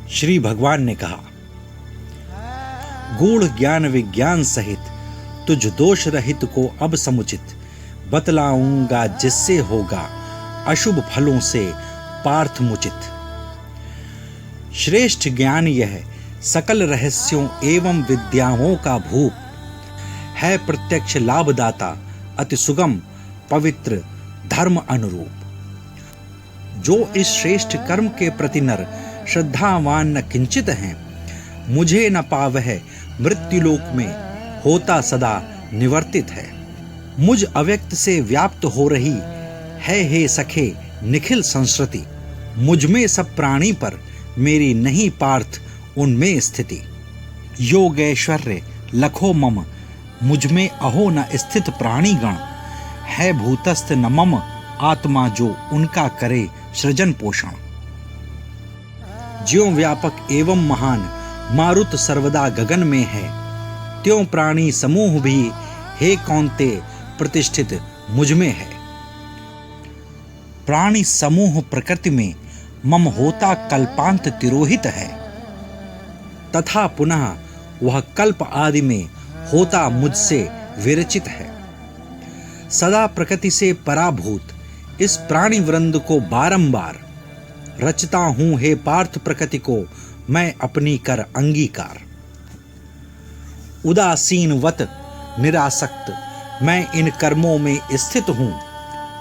श्री भगवान ने कहा, गूढ़ ज्ञान विज्ञान सहित तुझ दोष रहित को अब समुचित बतलाऊंगा, जिससे होगा अशुभ फलों से पार्थ मुचित। श्रेष्ठ ज्ञान यह सकल रहस्यों एवं विद्याओं का भूप है, प्रत्यक्ष लाभदाता अति सुगम पवित्र धर्म अनुरूप। जो इस श्रेष्ठ कर्म के प्रति नर श्रद्धावान न किंचित हैं, मुझे न पावह मृत्युलोक में होता सदा निवर्तित है। मुझ अव्यक्त से व्याप्त हो रही है हे सखे निखिल संस्कृति, मुझ में सब प्राणी पर मेरी नहीं पार्थ उनमें स्थिति। योग ऐश्वर्य लखो मम मुझ में अहो न स्थित प्राणी गण, है भूतस्थ न मम आत्मा जो उनका करे सृजन पोषण। ज्यों व्यापक एवं महान मारुत सर्वदा गगन में है, त्यों प्राणी समूह भी हे कौन्ते प्रतिष्ठित मुझ में है। प्राणी समूह प्रकृति में मम होता कल्पांत तिरोहित है, तथा पुनः वह कल्प आदि में होता मुझसे विरचित है। सदा प्रकृति से पराभूत इस प्राणी वृंद को बारंबार रचता हूं हे पार्थ प्रकृति को मैं अपनी कर अंगीकार। उदासीनवत निरासक्त मैं इन कर्मों में स्थित हूं,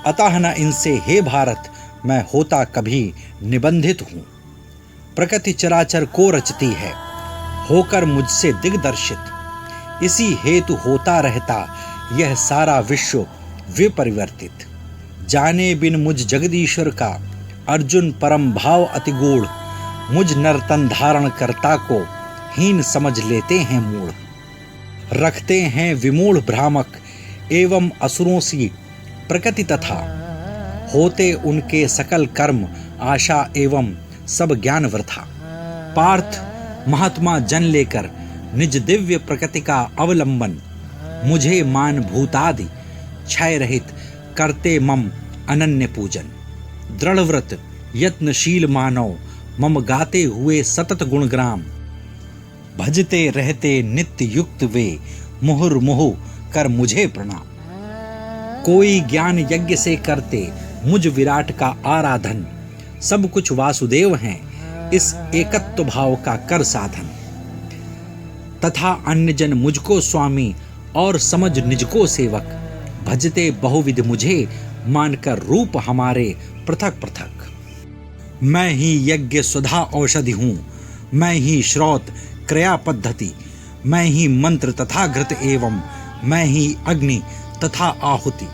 अतः न इनसे हे भारत मैं होता कभी निबंधित हूं। प्रकृति चराचर को रचती है होकर मुझसे दिग्दर्शित, इसी हेतु होता रहता यह सारा विश्व विपरिवर्तित। जाने बिन मुझ जगदीश्वर का अर्जुन परम भाव अति गूढ़, मुझ नर्तन धारण करता को हीन समझ लेते हैं मूढ़। रखते हैं विमूढ़ भ्रामक एवं असुरों सी प्रकृति तथा, होते उनके सकल कर्म आशा एवं सब ज्ञान वृथा। पार्थ महात्मा जन लेकर निज दिव्य प्रकृति का अवलंबन, मुझे मान भूतादि क्षय रहित करते मम अनन्य पूजन। दृढ़व्रत यत्नशील मानव मम गाते हुए सतत गुणग्राम, भजते रहते नित्य युक्त वे मुहुर्मुहु कर मुझे प्रणाम। कोई ज्ञान यज्ञ से करते मुझ विराट का आराधन, सब कुछ वासुदेव हैं इस एकत्व भाव का कर साधन। तथा अन्य जन मुझको स्वामी और समझ निज को सेवक, भजते बहुविध मुझे मानकर रूप हमारे पृथक पृथक। मैं ही यज्ञ सुधा औषधि हूँ, मैं ही श्रौत क्रिया पद्धति, मैं ही मंत्र तथा घृत एवं मैं ही अग्नि तथा आहुति।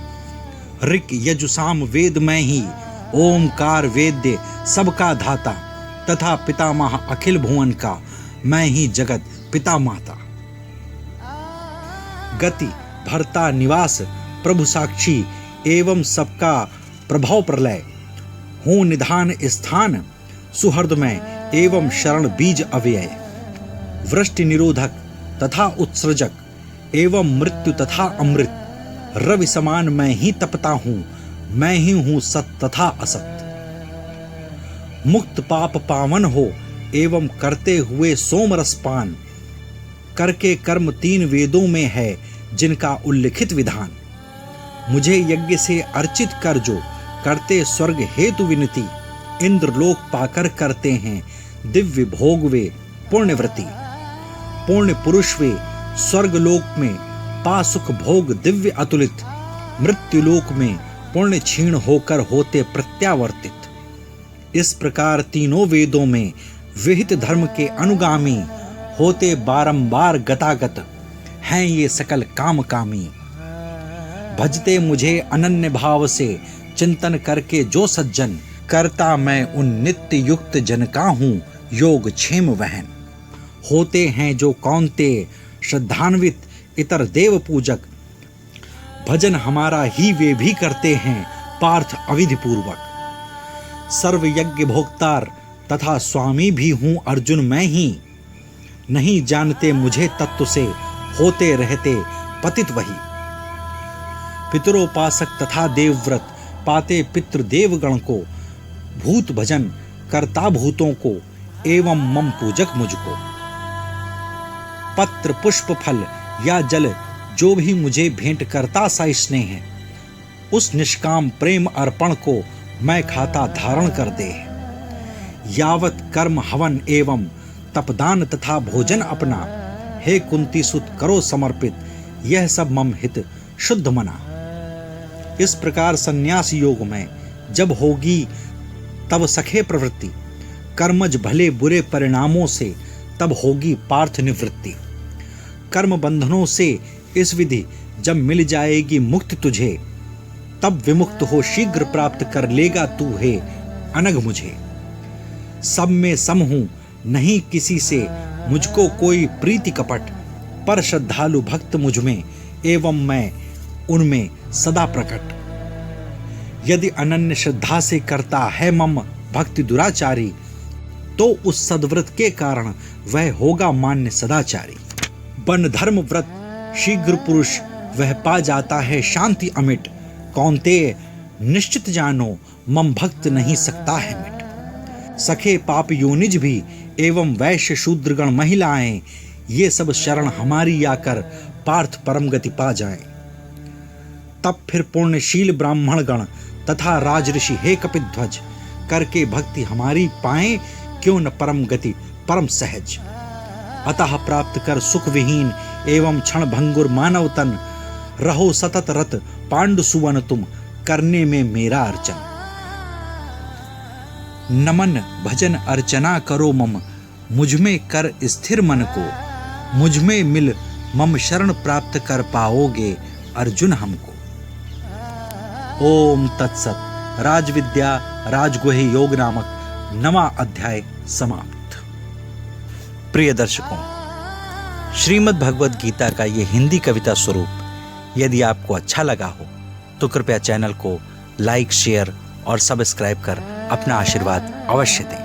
ऋक यजुसाम वेद मैं ही, ओमकार वेद्य सबका धाता, तथा पितामह अखिल भुवन का मैं ही जगत पिता माता। गति भरता निवास प्रभु साक्षी एवं सबका प्रभाव प्रलय, हूँ निधान स्थान सुहृदमय एवं शरण बीज अव्यय। वृष्टि निरोधक तथा उत्सृजक एवं मृत्यु तथा अमृत, रवि समान मैं ही तपता हूँ, मैं ही हूँ सत तथा असत। मुक्त पाप पावन हो एवं करते हुए सोम रस पान, करके कर्म तीन वेदों में है जिनका उल्लिखित विधान। मुझे यज्ञ से अर्चित कर जो करते स्वर्ग हेतु विनती, इंद्रलोक पाकर करते हैं दिव्य भोग वे पुण्यव्रती। पुण्य पुरुष वे स्वर्गलोक में पा सुख भोग दिव्य अतुलित, मृत्युलोक में पुण्य क्षीण होकर होते प्रत्यावर्तित। इस प्रकार तीनों वेदों में विहित धर्म के अनुगामी होते बारंबार गतागत हैं ये सकल काम कामी। भजते मुझे अनन्य भाव से चिंतन करके जो सज्जन, करता मैं उन नित्य युक्त जन का हूँ योग क्षेम वहन। होते हैं जो कौन्ते श्रद्धान्वित इतर देव पूजक, भजन हमारा ही वे भी करते हैं पार्थ अविधि पूर्वक। सर्व यज्ञ भोक्तार तथा स्वामी भी हूँ अर्जुन मैं ही, नहीं जानते मुझे तत्व से होते रहते पतित वही। पितरोपासक तथा देवव्रत पाते पितृ देवगण को, भूत भजन करता भूतों को एवं मम पूजक मुझको। पत्र पुष्प फल या जल जो भी मुझे भेंट करता सा स्नेह है, उस निष्काम प्रेम अर्पण को मैं खाता धारण कर दे। यावत कर्म हवन एवं तपदान तथा भोजन अपना, हे कुंती सुत करो समर्पित, यह सब मम हित शुद्ध मना। इस प्रकार संन्यास योग में जब होगी तब सखे प्रवृत्ति, कर्मज भले बुरे परिणामों से तब होगी पार्थ निवृत्ति। कर्म बंधनों से इस विधि जब मिल जाएगी मुक्ति तुझे, तब विमुक्त हो शीघ्र प्राप्त कर लेगा तू हे अनघ मुझे। सब में सम हूं नहीं किसी से मुझको कोई प्रीति कपट, पर श्रद्धालु भक्त मुझ में एवं मैं उनमें सदा प्रकट। यदि अनन्य श्रद्धा से करता है मम भक्ति दुराचारी, तो उस सद्व्रत के कारण वह होगा मान्य सदाचारी। वन धर्म व्रत शीघ्र पुरुष वह पा जाता है शांति अमिट, कौन्तेय निश्चित जानो मम भक्त नहीं सकता है मिट। सखे पाप योनिज भी एवं वैश्य शूद्रगण महिलाएं, ये सब शरण हमारी आकर पार्थ परम गति पा जाएं। तब फिर पुण्यशील ब्राह्मण गण तथा राजऋषि हे कपिध्वज, करके भक्ति हमारी पाएं, क्यों न परम गति परम सहज। अतः प्राप्त कर सुख विहीन एवं क्षण भंगुर मानव तन, रहो सतत रत पांडु सुवन तुम, करने में मेरा अर्चन। नमन भजन अर्चना करो मम, मुझमें कर स्थिर मन को, मुझमें मिल मम शरण प्राप्त कर पाओगे अर्जुन हमको। ओम तत्सत। राजविद्या राजगुह्य योग नामक 9वां अध्याय समाप्त। प्रिय दर्शकों, श्रीमद् भगवद गीता का ये हिंदी कविता स्वरूप यदि आपको अच्छा लगा हो तो कृपया चैनल को लाइक, शेयर और सब्सक्राइब कर अपना आशीर्वाद अवश्य दें।